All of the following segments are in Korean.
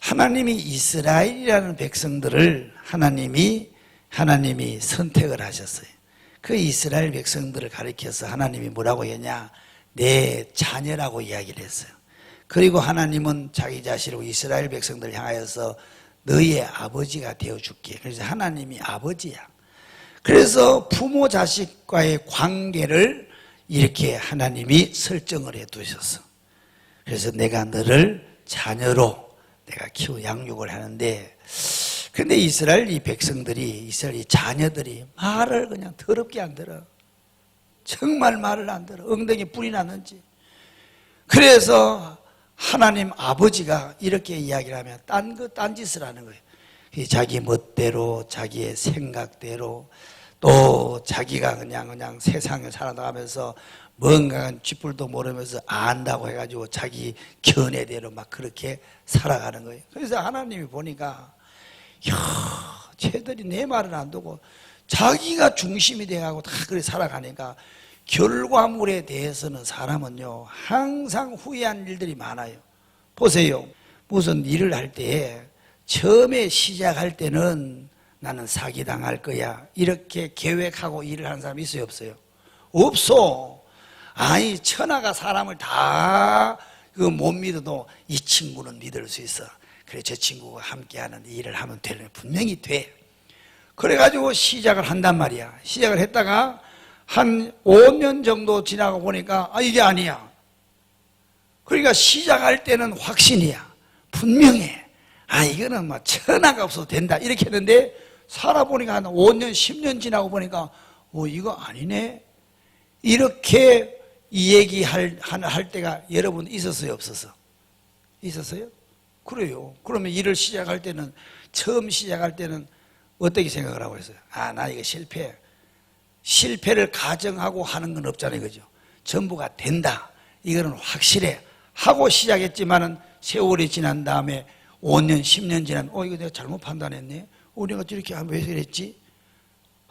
하나님이 이스라엘이라는 백성들을 하나님이 선택을 하셨어요. 그 이스라엘 백성들을 가리켜서 하나님이 뭐라고 했냐? 내 자녀라고 이야기를 했어요. 그리고 하나님은 자기 자신을 이스라엘 백성들을 향하여서 너희의 아버지가 되어줄게. 그래서 하나님이 아버지야. 그래서 부모 자식과의 관계를 이렇게 하나님이 설정을 해 두셨어. 그래서 내가 너를 자녀로 내가 양육을 하는데, 근데 이스라엘 이 백성들이, 이스라엘 이 자녀들이 말을 그냥 더럽게 안 들어. 정말 말을 안 들어. 엉덩이 뿔이 났는지. 그래서 하나님 아버지가 이렇게 이야기를 하면 딴 짓을 하는 거예요. 자기 멋대로, 자기의 생각대로, 또 자기가 그냥 세상에 살아나가면서 뭔가 쥐뿔도 모르면서 안다고 해가지고 자기 견해대로 막 그렇게 살아가는 거예요. 그래서 하나님이 보니까, 쟤들이 내 말을 안 듣고 자기가 중심이 돼가고 다 그렇게 살아가니까 결과물에 대해서는 사람은요 항상 후회한 일들이 많아요. 보세요. 무슨 일을 할 때 처음에 시작할 때는 나는 사기당할 거야 이렇게 계획하고 일을 하는 사람이 있어요, 없어요? 없어. 아니 천하가 사람을 다 못 믿어도 이 친구는 믿을 수 있어. 그래 저 친구가 함께하는 일을 하면 되는 분명히 돼. 그래가지고 시작을 한단 말이야. 시작을 했다가 한 5년 정도 지나고 보니까 이게 아니야. 그러니까 시작할 때는 확신이야. 분명해. 이거는 막 천하가 없어도 된다 이렇게 했는데 살아보니까 한 5년 10년 지나고 보니까 이거 아니네. 이렇게 이 얘기할 때가 여러분 있었어요, 없었어? 있었어요? 그래요. 그러면 일을 시작할 때는, 처음 시작할 때는 어떻게 생각을 하고 있어요? 나 이거 실패를 가정하고 하는 건 없잖아요, 그죠? 전부가 된다. 이거는 확실해. 하고 시작했지만은 세월이 지난 다음에 5년, 10년 지나면 이거 내가 잘못 판단했네. 내가 저렇게 하면 왜 그랬지?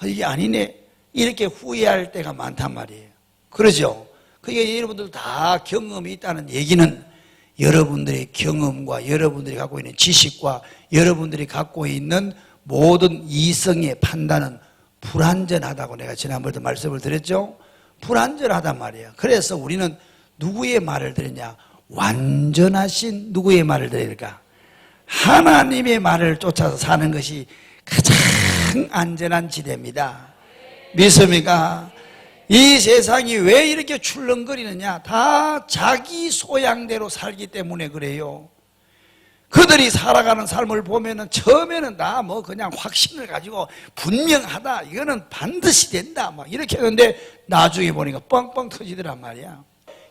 이게 아니네. 이렇게 후회할 때가 많단 말이에요. 그러죠? 그게 여러분들 다 경험이 있다는 얘기는 여러분들의 경험과 여러분들이 갖고 있는 지식과 여러분들이 갖고 있는 모든 이성의 판단은 불완전하다고 내가 지난번에도 말씀을 드렸죠? 불완전하단 말이에요. 그래서 우리는 누구의 말을 들으냐? 완전하신 누구의 말을 들어야 될까? 하나님의 말을 쫓아서 사는 것이 가장 안전한 지대입니다. 믿습니까? 이 세상이 왜 이렇게 출렁거리느냐? 다 자기 소양대로 살기 때문에 그래요. 그들이 살아가는 삶을 보면은 처음에는 다 그냥 확신을 가지고 분명하다. 이거는 반드시 된다. 막 이렇게 하는데 나중에 보니까 뻥뻥 터지더란 말이야.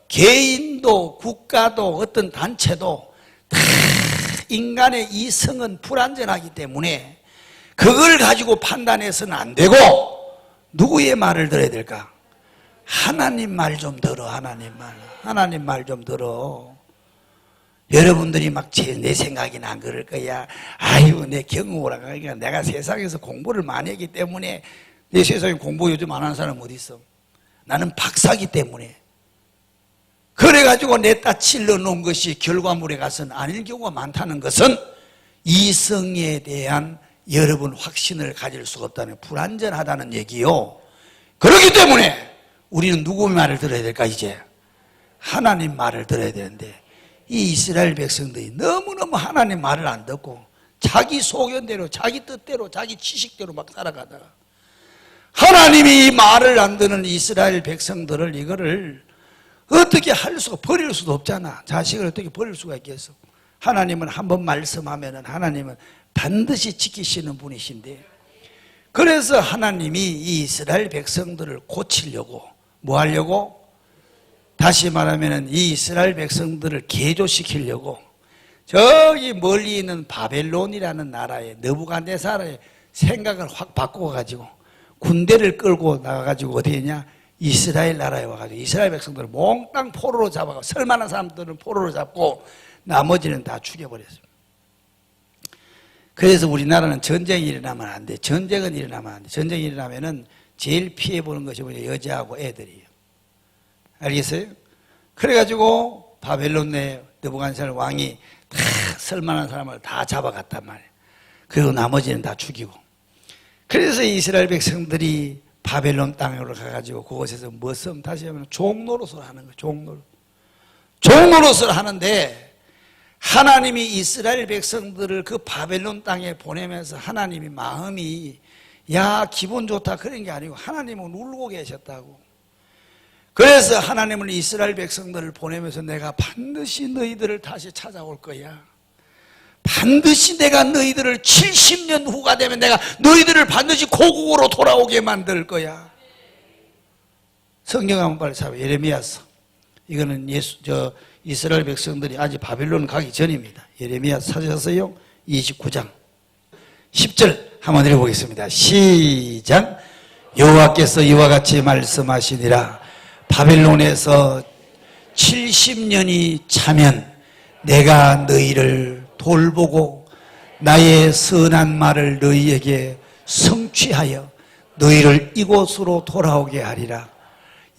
개인도 국가도 어떤 단체도 다 인간의 이성은 불완전하기 때문에 그걸 가지고 판단해서는 안 되고 누구의 말을 들어야 될까? 하나님 말 좀 들어. 하나님 말 좀 들어. 여러분들이 막 내 생각이 안 그럴 거야. 내 경험을 안 하니까 내가 세상에서 공부를 많이 했기 때문에. 내 세상에 공부 요즘 안 하는 사람 어디 있어? 나는 박사기 때문에. 그래가지고 냈다 칠러 놓은 것이 결과물에 가서는 아닐 경우가 많다는 것은 이성에 대한 여러분 확신을 가질 수가 없다는, 불완전하다는 얘기요. 그렇기 때문에 우리는 누구 말을 들어야 될까? 이제 하나님 말을 들어야 되는데 이 이스라엘 백성들이 너무너무 하나님 말을 안 듣고 자기 소견대로, 자기 뜻대로, 자기 지식대로 막 살아가다가 하나님이 이 말을 안 듣는 이스라엘 백성들을 이거를 어떻게 할 수가, 버릴 수도 없잖아. 자식을 어떻게 버릴 수가 있겠어? 하나님은 한번 말씀하면은 하나님은 반드시 지키시는 분이신데, 그래서 하나님이 이 이스라엘 백성들을 고치려고 뭐 하려고? 다시 말하면은 이 이스라엘 백성들을 개조시키려고 저기 멀리 있는 바벨론이라는 나라의 느부갓네살의 생각을 확 바꿔가지고 군대를 끌고 나가가지고 어디 있냐? 이스라엘 나라에 와가지고 이스라엘 백성들을 몽땅 포로로 잡아가고 쓸만한 사람들은 포로로 잡고 나머지는 다 죽여버렸습니다. 그래서 우리나라는 전쟁이 일어나면 안 돼. 전쟁은 일어나면 안 돼. 전쟁이 일어나면은 제일 피해보는 것이 뭐냐? 여자하고 애들이에요. 알겠어요? 그래가지고 바벨론 내 느부갓네살 왕이 다 쓸만한 사람을 다 잡아갔단 말이에요. 그리고 나머지는 다 죽이고. 그래서 이스라엘 백성들이 바벨론 땅으로 가가지고 그곳에서 무엇을 다시 하면 종노릇을 하는 거예요. 종노릇을 하는데 하나님이 이스라엘 백성들을 그 바벨론 땅에 보내면서 하나님이 마음이 야 기분 좋다 그런 게 아니고 하나님은 울고 계셨다고. 그래서 하나님은 이스라엘 백성들을 보내면서 내가 반드시 너희들을 다시 찾아올 거야. 반드시 내가 너희들을 70년 후가 되면 내가 너희들을 반드시 고국으로 돌아오게 만들 거야. 성경 한번 빨리 찾아봐요. 예레미야서. 이거는 이스라엘 백성들이 아직 바빌론 가기 전입니다. 예레미야 찾으셨어요? 29장 10절 한번 읽어보겠습니다. 시작. 여호와께서 이와 같이 말씀하시니라. 바빌론에서 70년이 차면 내가 너희를 돌보고 나의 선한 말을 너희에게 성취하여 너희를 이곳으로 돌아오게 하리라.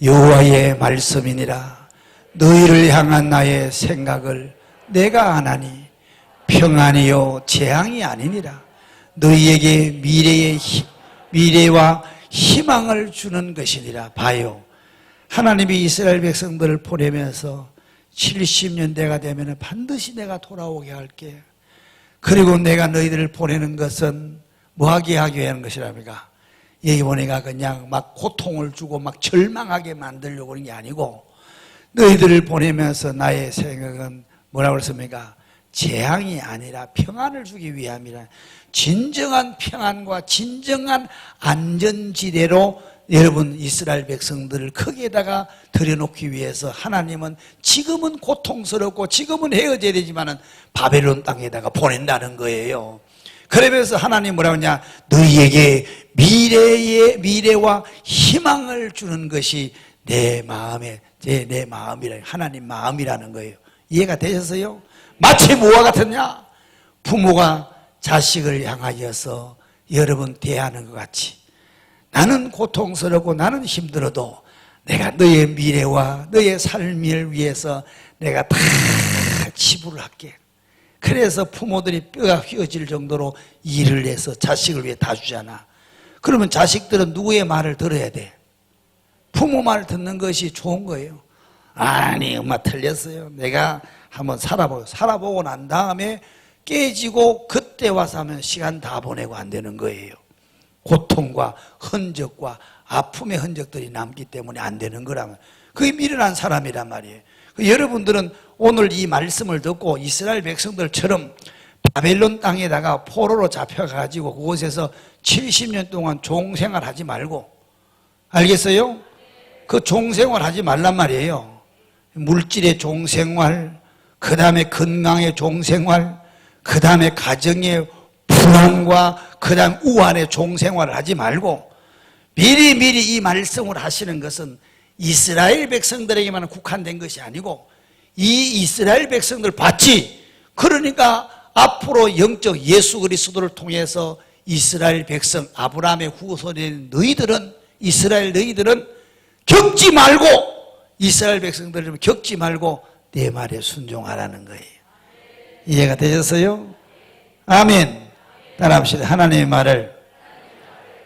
여호와의 말씀이니라. 너희를 향한 나의 생각을 내가 아나니 평안이요 재앙이 아니니라. 너희에게 미래와 희망을 주는 것이니라. 봐요. 하나님이 이스라엘 백성들을 보내면서 70년대가 되면 반드시 내가 돌아오게 할게. 그리고 내가 너희들을 보내는 것은 뭐하게 하게 하는 것이랍니까? 여기 보니까 그냥 막 고통을 주고 막 절망하게 만들려고 그런 게 아니고 너희들을 보내면서 나의 생각은 뭐라고 그랬습니까? 재앙이 아니라 평안을 주기 위함이라. 진정한 평안과 진정한 안전지대로 여러분 이스라엘 백성들을 거기에다가 들여놓기 위해서 하나님은 지금은 고통스럽고 지금은 헤어져야 되지만은 바벨론 땅에다가 보낸다는 거예요. 그러면서 하나님 뭐라고 하냐? 너희에게 미래와 희망을 주는 것이 내 마음이라. 하나님 마음이라는 거예요. 이해가 되셨어요? 마치 뭐와 같았냐? 부모가 자식을 향하여서 여러분 대하는 것 같이 나는 고통스럽고 나는 힘들어도 내가 너의 미래와 너의 삶을 위해서 내가 다 지불을 할게. 그래서 부모들이 뼈가 휘어질 정도로 일을 해서 자식을 위해 다 주잖아. 그러면 자식들은 누구의 말을 들어야 돼? 부모 말 듣는 것이 좋은 거예요. 아니 엄마 틀렸어요. 내가 한번 살아보고 난 다음에 깨지고 그때 와서 하면 시간 다 보내고 안 되는 거예요. 고통과 흔적과 아픔의 흔적들이 남기 때문에 안 되는 거라면 그게 미련한 사람이란 말이에요. 여러분들은 오늘 이 말씀을 듣고 이스라엘 백성들처럼 바벨론 땅에다가 포로로 잡혀가지고 그곳에서 70년 동안 종생활 하지 말고, 알겠어요? 그 종생활 하지 말란 말이에요. 물질의 종생활, 그 다음에 건강의 종생활, 그 다음에 가정의 불안과 그 다음 우환의 종생활을 하지 말고 미리 이 말씀을 하시는 것은 이스라엘 백성들에게만 국한된 것이 아니고 이 이스라엘 백성들 봤지? 그러니까 앞으로 영적 예수 그리스도를 통해서 이스라엘 백성 아브라함의 후손인 너희들은 이스라엘 너희들은 겪지 말고 이스라엘 백성들은 겪지 말고 내 말에 순종하라는 거예요. 이해가 되셨어요? 아멘. 따라합시다. 하나님의 말을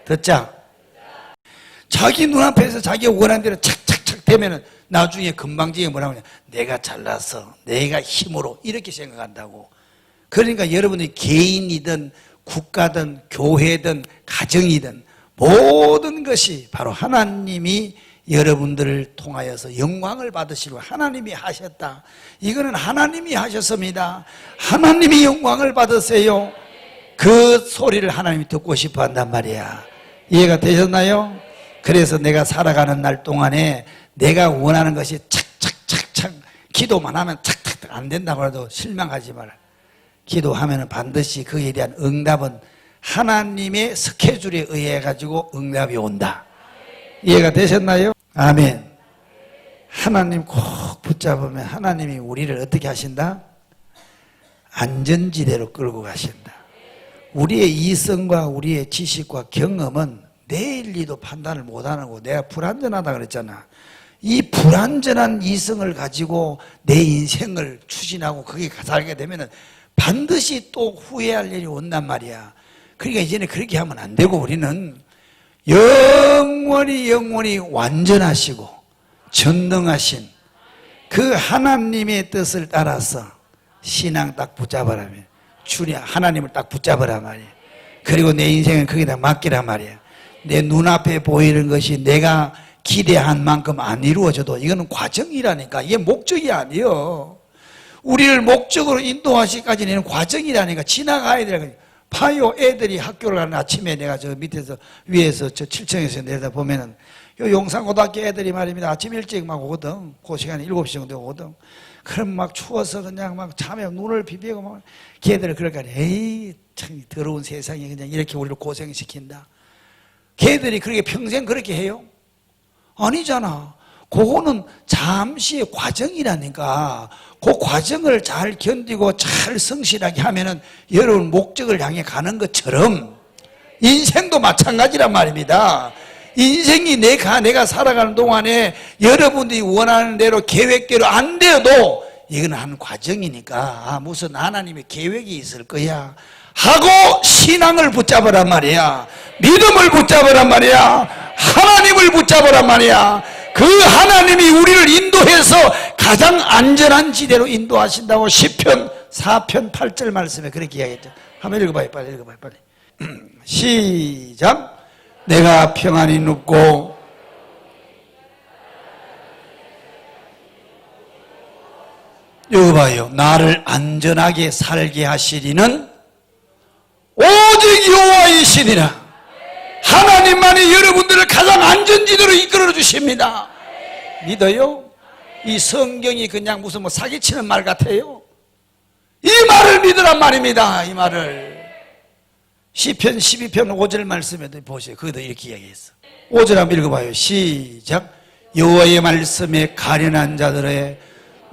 듣자. 자기 눈앞에서 자기가 원하는 대로 착착착 되면은 나중에 건방지게 뭐라고 하냐? 내가 잘났어. 내가 힘으로 이렇게 생각한다고. 그러니까 여러분이 개인이든 국가든 교회든 가정이든 모든 것이 바로 하나님이 여러분들을 통하여서 영광을 받으시고 하나님이 하셨다. 이거는 하나님이 하셨습니다. 하나님이 영광을 받으세요. 그 소리를 하나님이 듣고 싶어 한단 말이야. 이해가 되셨나요? 그래서 내가 살아가는 날 동안에 내가 원하는 것이 착착착착 기도만 하면 착착착 안 된다고 해도 실망하지 마라. 기도하면 반드시 그에 대한 응답은 하나님의 스케줄에 의해 가지고 응답이 온다. 이해가 되셨나요? 아멘. 하나님 꼭 붙잡으면 하나님이 우리를 어떻게 하신다? 안전지대로 끌고 가신다. 우리의 이성과 우리의 지식과 경험은 내일 리도 판단을 못하고 내가 불안전하다 그랬잖아. 이 불완전한 이성을 가지고 내 인생을 추진하고 거기에 살게 되면은 반드시 또 후회할 일이 온단 말이야. 그러니까 이제는 그렇게 하면 안 되고 우리는 영원히 완전하시고 전능하신 그 하나님의 뜻을 따라서 신앙 딱 붙잡으라면 주님 하나님을 딱 붙잡으란 말이야. 그리고 내 인생은 거기다 맡기란 말이야. 내 눈앞에 보이는 것이 내가 기대한 만큼 안 이루어져도 이거는 과정이라니까. 이게 목적이 아니에요. 우리를 목적으로 인도하시기까지는 과정이라니까. 지나가야 되니까. 봐요. 애들이 학교를 가는 아침에 내가 저 밑에서 위에서 저 7층에서 내려다 보면은 요 용산고등학교 애들이 말입니다. 아침 일찍 막 오거든. 그 시간에 7시 정도 오거든. 그럼 막 추워서 그냥 막 잠에 눈을 비비고 막 걔들을 그럴까. 에이 참 더러운 세상에 그냥 이렇게 우리를 고생시킨다. 걔들이 그렇게 평생 그렇게 해요? 아니잖아. 그거는 잠시의 과정이라니까. 그 과정을 잘 견디고 잘 성실하게 하면은 여러분 목적을 향해 가는 것처럼 인생도 마찬가지란 말입니다. 인생이 내가 살아가는 동안에 여러분들이 원하는 대로 계획대로 안 되어도 이건 한 과정이니까 무슨 하나님의 계획이 있을 거야 하고 신앙을 붙잡으란 말이야. 믿음을 붙잡으란 말이야. 하나님을 붙잡으란 말이야. 그 하나님이 우리를 인도해서 가장 안전한 지대로 인도하신다고 시편 4편 8절 말씀에 그렇게 이야기했죠. 한번 읽어봐요. 빨리 읽어봐요. 빨리. 시작. 내가 평안히 눕고 읽어봐요. 나를 안전하게 살게 하시리는 오직 여호와이시니라. 하나님만이 여러분들을 가장 안전지대로 이끌어 주십니다. 믿어요? 이 성경이 그냥 무슨 뭐 사기치는 말 같아요? 이 말을 믿으란 말입니다. 이 말을. 시편 12편 5절 말씀에도 보세요. 거기도 이렇게 이야기했어. 5절 한번 읽어봐요. 시작. 여호와의 말씀에 가련한 자들의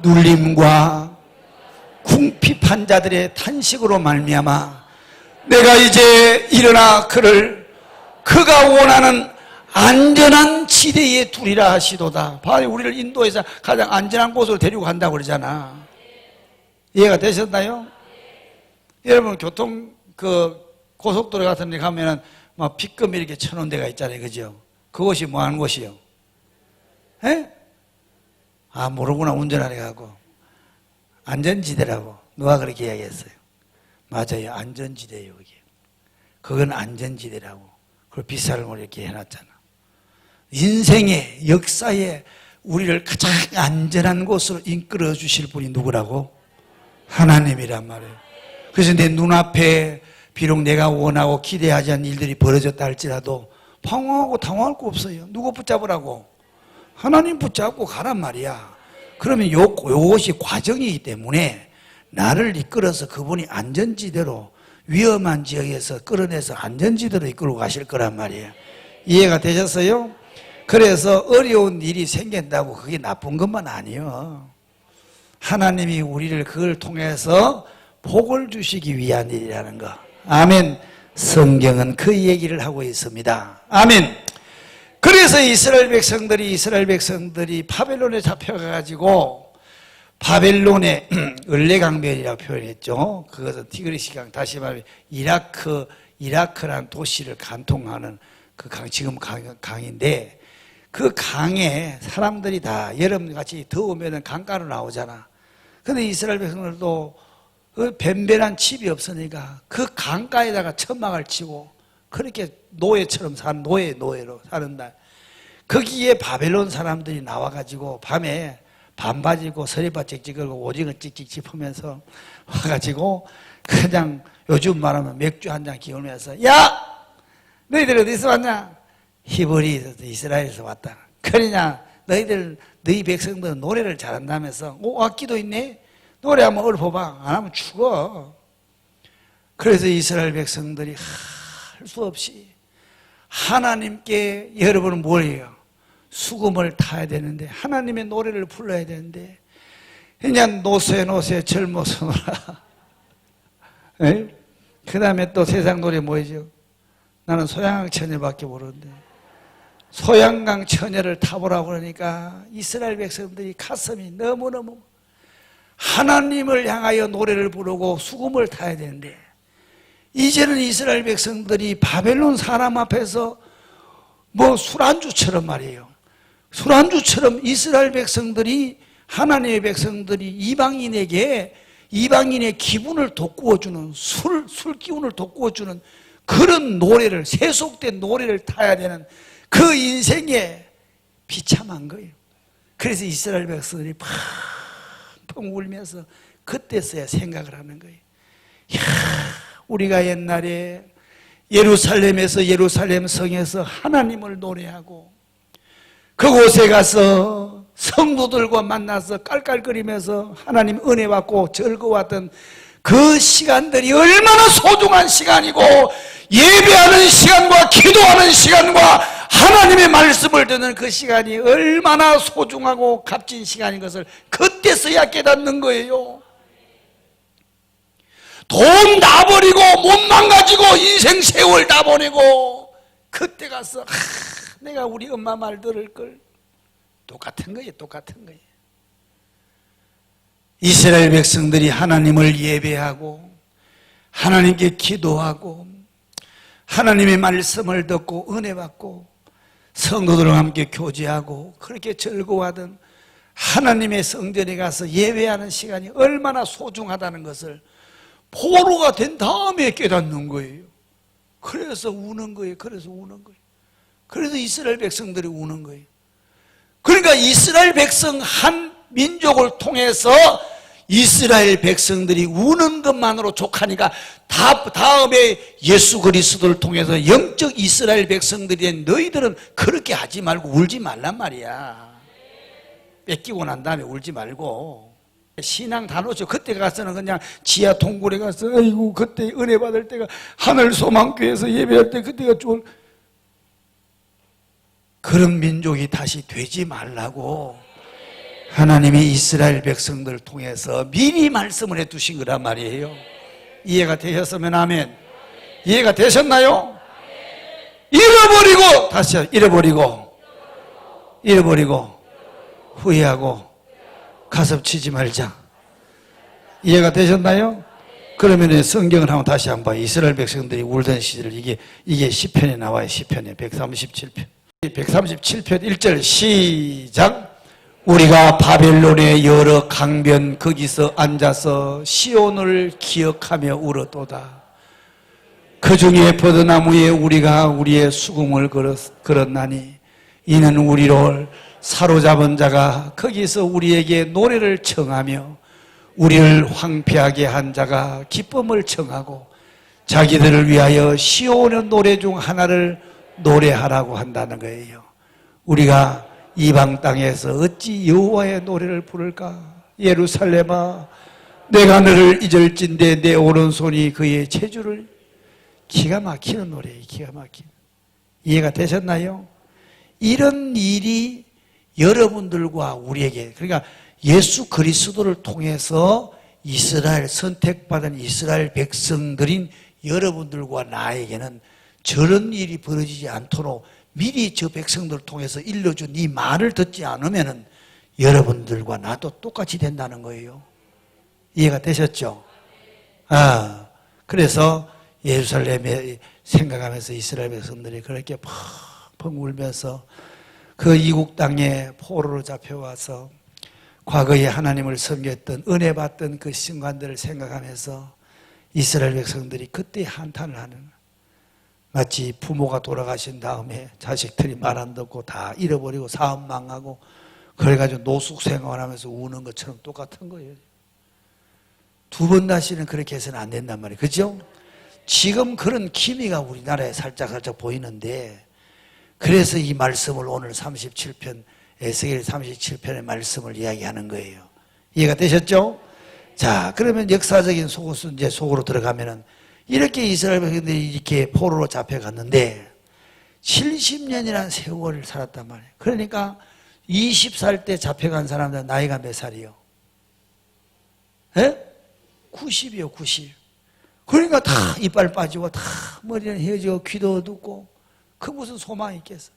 눌림과 궁핍한 자들의 탄식으로 말미암아 내가 이제 일어나 그가 원하는 안전한 지대에 두리라 하시도다. 바로 우리를 인도해서 가장 안전한 곳으로 데리고 간다고 그러잖아. 이해가 되셨나요? 여러분 고속도로 같은 데 가면은 막 빗금 이렇게 쳐놓은 데가 있잖아요. 그죠? 그것이 뭐 하는 곳이요? 에? 모르구나. 운전하는 거 하고. 안전지대라고. 누가 그렇게 이야기했어요? 맞아요. 안전지대예요. 그건 안전지대라고. 그걸 빗살을 이렇게 해놨잖아. 인생의 역사에 우리를 가장 안전한 곳으로 이끌어 주실 분이 누구라고? 하나님이란 말이에요. 그래서 내 눈앞에 비록 내가 원하고 기대하지 않는 일들이 벌어졌다 할지라도 방황하고 당황할 거 없어요. 누구 붙잡으라고? 하나님 붙잡고 가란 말이야. 그러면 요것이 과정이기 때문에 나를 이끌어서 그분이 안전지대로 위험한 지역에서 끌어내서 안전지대로 이끌고 가실 거란 말이에요. 이해가 되셨어요? 그래서 어려운 일이 생긴다고 그게 나쁜 것만 아니에요. 하나님이 우리를 그걸 통해서 복을 주시기 위한 일이라는 거. 아멘. 성경은 그 얘기를 하고 있습니다. 아멘. 그래서 이스라엘 백성들이 바벨론에 잡혀가가지고 바벨론의 을레강변이라고 표현했죠. 그것은 티그리스강, 다시 말하면 이라크라는 도시를 관통하는 그 강, 지금 강인데 그 강에 사람들이 다 여름같이 더우면 강가로 나오잖아. 근데 이스라엘 백성들도 그 변변한 집이 없으니까 그 강가에다가 천막을 치고 그렇게 노예처럼 노예로 사는 날 거기에 바벨론 사람들이 나와가지고 밤에 반바지 입고 서리바 찍찍 걸고 오징어 찍찍 짚으면서 와가지고 그냥 요즘 말하면 맥주 한 잔 기울면서 야! 너희들 어디서 왔냐? 히브리에서 이스라엘에서 왔다. 그러냐? 너희 백성들은 노래를 잘한다면서 악기도 있네? 노래 한번 읊어봐. 안 하면 죽어. 그래서 이스라엘 백성들이 할 수 없이 하나님께 여러분은 뭘 해요? 수금을 타야 되는데 하나님의 노래를 불러야 되는데 그냥 노세 젊어서 놀아. 그 다음에 또 세상 노래 뭐죠? 나는 소양처녀밖에 모르는데 소양강 처녀를 타보라고 그러니까 이스라엘 백성들이 가슴이 너무너무 하나님을 향하여 노래를 부르고 수금을 타야 되는데, 이제는 이스라엘 백성들이 바벨론 사람 앞에서 뭐 술안주처럼 말이에요. 술안주처럼 이스라엘 백성들이, 하나님의 백성들이 이방인의 기분을 돋구어주는 술 기운을 돋구어주는 그런 노래를, 세속된 노래를 타야 되는 그 인생에 비참한 거예요. 그래서 이스라엘 백성들이 펑펑 울면서 그때서야 생각을 하는 거예요. 야, 우리가 옛날에 예루살렘에서, 예루살렘 성에서 하나님을 노래하고 그곳에 가서 성도들과 만나서 깔깔거리면서 하나님 은혜 받고 즐거웠던 그 시간들이 얼마나 소중한 시간이고, 예배하는 시간과 기도하는 시간과 하나님의 말씀을 듣는 그 시간이 얼마나 소중하고 값진 시간인 것을 그때서야 깨닫는 거예요. 돈 다 버리고 몸만 가지고 인생 세월 다 보내고 그때 가서 내가 우리 엄마 말 들을 걸. 똑같은 거예요. 똑같은 거예요. 이스라엘 백성들이 하나님을 예배하고 하나님께 기도하고 하나님의 말씀을 듣고 은혜 받고 성도들과 함께 교제하고 그렇게 즐거워하던 하나님의 성전에 가서 예배하는 시간이 얼마나 소중하다는 것을 포로가 된 다음에 깨닫는 거예요. 그래서 우는 거예요. 그래서 우는 거예요. 그래서 이스라엘 백성들이 우는 거예요. 그러니까 이스라엘 백성 한 민족을 통해서 이스라엘 백성들이 우는 것만으로 족하니까 다음에 예수 그리스도를 통해서 영적 이스라엘 백성들이 된 너희들은 그렇게 하지 말고 울지 말란 말이야. 뺏기고 난 다음에 울지 말고. 신앙 다 놓죠. 그때 가서는 그냥 지하 동굴에 가서 아이고 그때 은혜 받을 때가 하늘소망교회에서 예배할 때 그때가 좋을, 그런 민족이 다시 되지 말라고 하나님이 이스라엘 백성들을 통해서 미리 말씀을 해두신 거란 말이에요. 이해가 되셨으면 아멘. 이해가 되셨나요? 잃어버리고 다시 잃어버리고 후회하고 가슴 치지 말자. 이해가 되셨나요? 그러면 성경을 한번 다시 한번 봐요. 이스라엘 백성들이 울던 시절, 이게 시편에 나와요. 시편에 137편 1절 시작. 우리가 바벨론의 여러 강변 거기서 앉아서 시온을 기억하며 울었도다. 그 중에 버드나무에 우리가 우리의 수금을 걸었나니 이는 우리를 사로잡은 자가 거기서 우리에게 노래를 청하며 우리를 황폐하게 한 자가 기쁨을 청하고 자기들을 위하여 시온의 노래 중 하나를 노래하라고 한다는 거예요. 우리가 이방 땅에서 어찌 여호와의 노래를 부를까? 예루살렘아, 내가 너를 잊을진대 내 오른손이 그의 체주를. 기가 막히는 노래예요. 기가 막히는. 이해가 되셨나요? 이런 일이 여러분들과 우리에게, 그러니까 예수 그리스도를 통해서 이스라엘, 선택받은 이스라엘 백성들인 여러분들과 나에게는 저런 일이 벌어지지 않도록 미리 저 백성들을 통해서 일러준 이 말을 듣지 않으면 여러분들과 나도 똑같이 된다는 거예요. 이해가 되셨죠? 그래서 예루살렘에 생각하면서 이스라엘 백성들이 그렇게 펑펑 울면서 그 이국 땅에 포로로 잡혀와서 과거에 하나님을 섬겼던, 은혜 받던 그 순간들을 생각하면서 이스라엘 백성들이 그때 한탄을 하는 거예요. 마치 부모가 돌아가신 다음에 자식들이 말 안 듣고 다 잃어버리고 사업 망하고 그래가지고 노숙 생활하면서 우는 것처럼 똑같은 거예요. 두 번 다시는 그렇게 해서는 안 된단 말이에요. 그죠? 지금 그런 기미가 우리나라에 살짝 보이는데, 그래서 이 말씀을 오늘 37편, 에스겔 37편의 말씀을 이야기하는 거예요. 이해가 되셨죠? 자, 그러면 역사적인 속으로 들어가면은 이렇게 이스라엘 백성들이 이렇게 포로로 잡혀갔는데 70년이라는 세월을 살았단 말이에요. 그러니까 20살 때 잡혀간 사람들 나이가 몇 살이요? 90이요, 90. 그러니까 다 이빨 빠지고 다 머리는 헤어지고 귀도 어둡고 그 무슨 소망이 있겠어.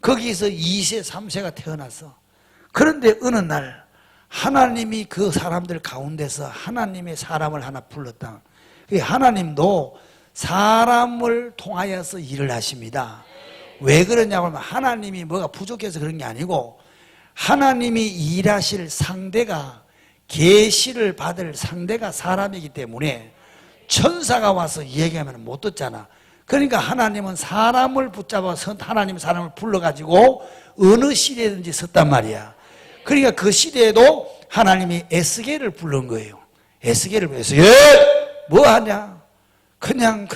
거기서 2세, 3세가 태어났어. 그런데 어느 날 하나님이 그 사람들 가운데서 하나님의 사람을 하나 불렀다. 하나님도 사람을 통하여서 일을 하십니다. 왜 그러냐고 하면 하나님이 뭐가 부족해서 그런 게 아니고 하나님이 일하실 상대가, 계시를 받을 상대가 사람이기 때문에 천사가 와서 얘기하면 못 듣잖아. 그러니까 하나님은 사람을 붙잡아서 하나님 사람을 불러가지고 어느 시대든지 썼단 말이야. 그러니까 그 시대에도 하나님이 에스겔을 부른 거예요. 에스겔을 뭐 하냐? 그냥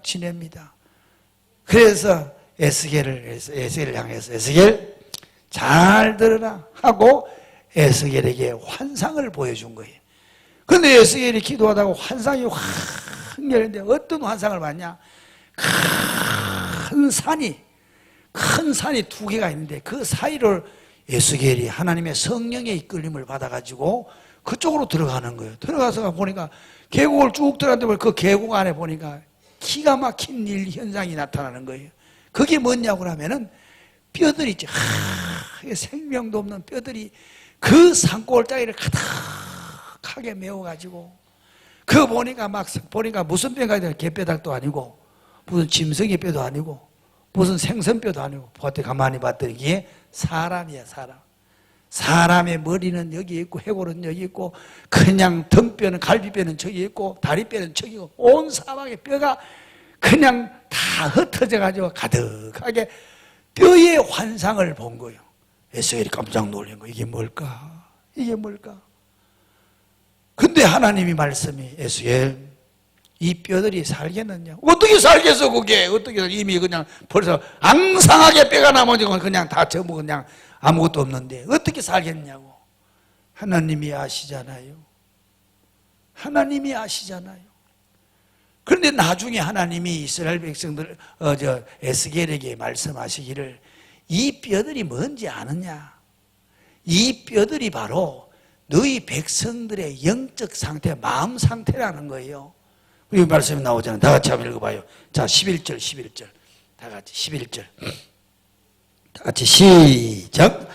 지냅니다. 그래서 에스겔을 향해서 에스겔 잘 들으라 하고 에스겔에게 환상을 보여준 거예요. 그런데 에스겔이 기도하다가 환상이 확 열리는데 어떤 환상을 봤냐? 큰 산이 2개가 있는데 그 사이를 에스겔이 하나님의 성령의 이끌림을 받아가지고 그쪽으로 들어가는 거예요. 들어가서 보니까 계곡을 쭉 들어갔는데 그 계곡 안에 보니까 기가 막힌 일 현상이 나타나는 거예요. 그게 뭐냐고 하면은 뼈들이 있지. 생명도 없는 뼈들이 그 산골짜기를 가득하게 메워가지고 그거 보니까 무슨 뼈가 있냐? 개뼈닭도 아니고 무슨 짐승의 뼈도 아니고 무슨 생선뼈도 아니고 가만히 봤더니 이게 사람이야. 사람의 머리는 여기 있고 해골은 여기 있고 그냥 등뼈는 갈비뼈는 저기 있고 다리뼈는 저기 있고 온 사방의 뼈가 그냥 다 흩어져 가지고 가득하게 뼈의 환상을 본 거예요. 에스겔이 깜짝 놀란 거예요. 이게 뭘까? 근데 하나님이 말씀이 에스겔 이 뼈들이 살겠느냐? 어떻게 살겠어 그게? 어떻게 이미 그냥 벌써 앙상하게 뼈가 나머지고 그냥 다 전부 그냥 아무것도 없는데 어떻게 살겠냐고. 하나님이 아시잖아요. 그런데 나중에 하나님이 이스라엘 백성들 에스겔에게 말씀하시기를 이 뼈들이 뭔지 아느냐? 이 뼈들이 바로 너희 백성들의 영적 상태, 마음 상태라는 거예요. 이 말씀이 나오잖아요. 다 같이 한번 읽어봐요. 자, 11절. 다 같이 11절. 다 같이 시작.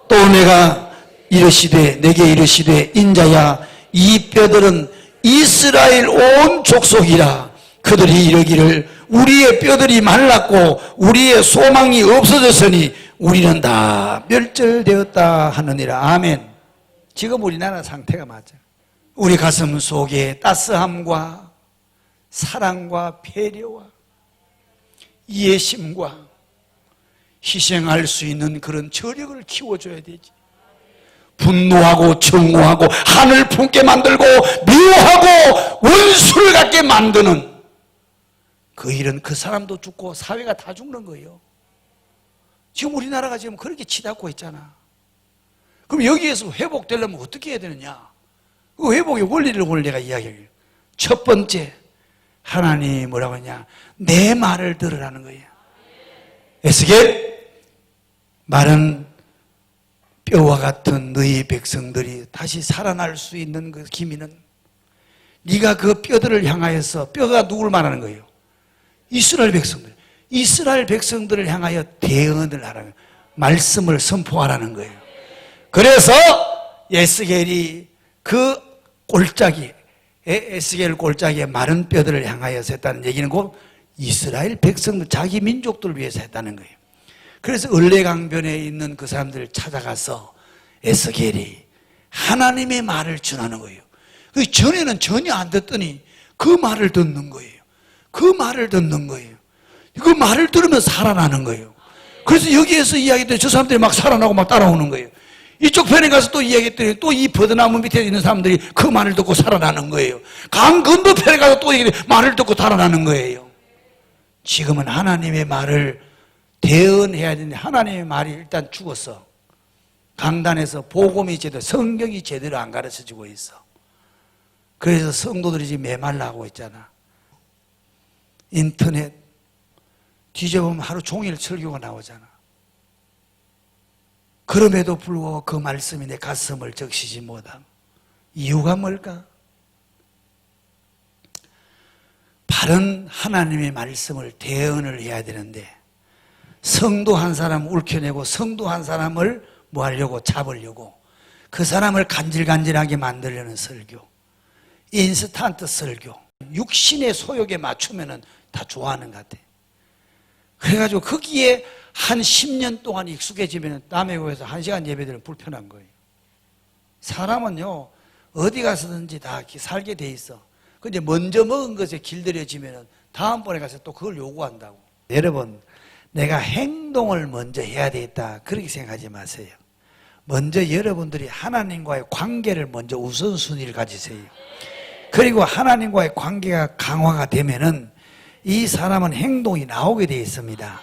또 내가 내게 이르시되 인자야 이 뼈들은 이스라엘 온 족속이라. 그들이 이르기를 우리의 뼈들이 말랐고 우리의 소망이 없어졌으니 우리는 다 멸절되었다 하느니라. 아멘. 지금 우리나라 상태가 맞아. 우리 가슴 속에 따스함과 사랑과 배려와 이해심과 희생할 수 있는 그런 저력을 키워줘야 되지. 분노하고 증오하고 한을 품게 만들고 미워하고 원수를 갖게 만드는 그 일은 그 사람도 죽고 사회가 다 죽는 거예요. 지금 우리나라가 지금 그렇게 치닫고 있잖아. 그럼 여기에서 회복되려면 어떻게 해야 되느냐? 그 회복의 원리를 오늘 내가 이야기해요. 첫 번째, 하나님이 뭐라고 하냐? 내 말을 들으라는 거예요. 에스겔, 마른 뼈와 같은 너희 백성들이 다시 살아날 수 있는 그 기미는 네가 그 뼈들을 향하여서, 뼈가 누굴 말하는 거예요? 이스라엘 백성들을 향하여 대언을 하라는 거예요. 말씀을 선포하라는 거예요. 그래서 에스겔이 그 골짜기, 에스겔 골짜기에 마른 뼈들을 향하여서 했다는 얘기는 곧 이스라엘 백성들, 자기 민족들을 위해서 했다는 거예요. 그래서 을레강변에 있는 그 사람들을 찾아가서 에스겔이 하나님의 말을 전하는 거예요. 그 전에는 전혀 안 듣더니 그 말을 듣는 거예요. 그 말을 들으면 살아나는 거예요. 그래서 여기에서 이야기했더니 저 사람들이 막 살아나고 막 따라오는 거예요. 이쪽 편에 가서 또 이야기했더니 또 이 버드나무 밑에 있는 사람들이 그 말을 듣고 살아나는 거예요. 강 건너편에 가서 또 말을 듣고 살아나는 거예요. 지금은 하나님의 말을 대언해야 되는데 하나님의 말이 일단 죽었어. 강단에서 복음이 제대로, 성경이 제대로 안 가르쳐주고 있어. 그래서 성도들이 지금 메말라하고 있잖아. 인터넷 뒤져보면 하루 종일 설교가 나오잖아. 그럼에도 불구하고 그 말씀이 내 가슴을 적시지 못함. 이유가 뭘까? 바른 하나님의 말씀을 대언을 해야 되는데 성도 한 사람 울켜내고 성도 한 사람을 뭐 하려고 잡으려고 그 사람을 간질간질하게 만들려는 설교, 인스턴트 설교, 육신의 소욕에 맞추면은 다 좋아하는 것 같아. 그래가지고 거기에 한 10년 동안 익숙해지면 남의 교회에서 1시간 예배드리면 불편한 거예요. 사람은요 어디 가서든지 다 살게 돼 있어. 근데 먼저 먹은 것에 길들여지면 다음번에 가서 또 그걸 요구한다고. 여러분, 내가 행동을 먼저 해야 되겠다 그렇게 생각하지 마세요. 먼저 여러분들이 하나님과의 관계를 먼저 우선순위를 가지세요. 그리고 하나님과의 관계가 강화가 되면은 이 사람은 행동이 나오게 되어 있습니다.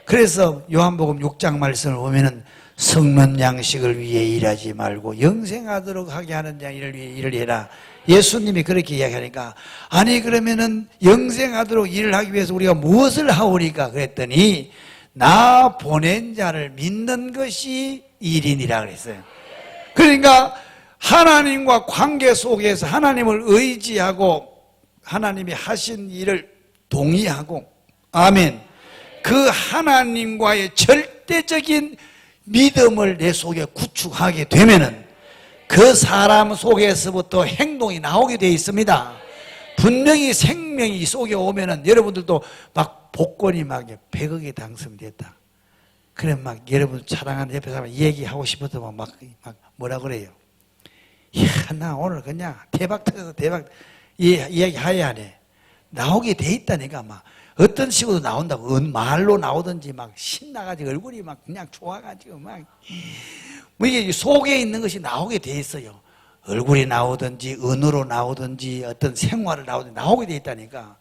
그래서 요한복음 6장 말씀을 보면은 성는 양식을 위해 일하지 말고 영생하도록 하게 하는 자 일을 위해 일을 해라. 예수님이 그렇게 이야기하니까 아니 그러면은 영생하도록 일을 하기 위해서 우리가 무엇을 하오리까 그랬더니 나 보낸 자를 믿는 것이 일인이라 그랬어요. 그러니까 하나님과 관계 속에서 하나님을 의지하고 하나님이 하신 일을 동의하고 아멘. 그 하나님과의 절대적인 믿음을 내 속에 구축하게 되면은 그 사람 속에서부터 행동이 나오게 되어 있습니다. 분명히 생명이 이 속에 오면은 여러분들도 막 복권이 막 100억에 당첨됐다. 그래 막 여러분 자랑하는 옆에 사람 얘기하고 싶어도 막 뭐라 그래요? 이야, 나 오늘 그냥 대박 터져서 대박 이야기 하야 하네. 나오게 돼 있다니까 막 어떤 식으로 나온다고 말로 나오든지 막 신나가지고 얼굴이 막 그냥 좋아가지고 막 뭐 이게 속에 있는 것이 나오게 돼 있어요. 얼굴이 나오든지 은으로 나오든지 어떤 생활을 나오든지 나오게 돼 있다니까.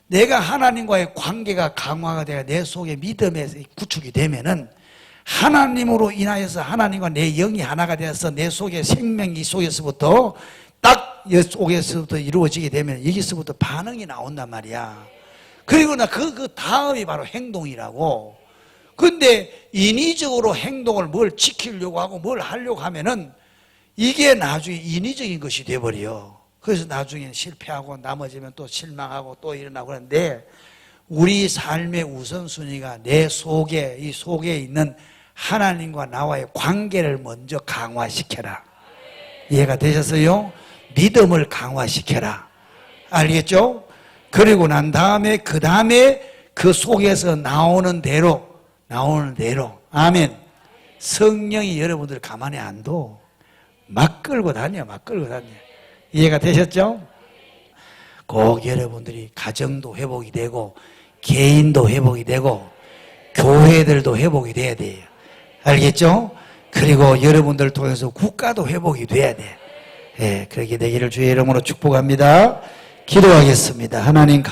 내가 하나님과의 관계가 강화가 돼야 내 속에 믿음에서 구축이 되면은 하나님으로 인하여서 하나님과 내 영이 하나가 되어서 내 속에 생명이 속에서부터 딱 속에서부터 이루어지게 되면 여기서부터 반응이 나온단 말이야. 그리고 나 그 다음이 바로 행동이라고. 근데 인위적으로 행동을 뭘 지키려고 하고 뭘 하려고 하면은 이게 나중에 인위적인 것이 돼버려. 그래서 나중에 실패하고 넘어지면 또 실망하고 또 일어나고 그러는데 우리 삶의 우선순위가 내 속에 이 속에 있는 하나님과 나와의 관계를 먼저 강화시켜라. 이해가 되셨어요? 믿음을 강화시켜라. 알겠죠? 그리고 난 다음에 그 속에서 나오는 대로 아멘. 성령이 여러분들 가만히 안 둬. 막 끌고 다녀. 이해가 되셨죠? 꼭 여러분들이 가정도 회복이 되고 개인도 회복이 되고 교회들도 회복이 돼야 돼요. 알겠죠? 그리고 여러분들을 통해서 국가도 회복이 돼야 돼. 예, 그렇게 되기를 주의 이름으로 축복합니다. 기도하겠습니다. 하나님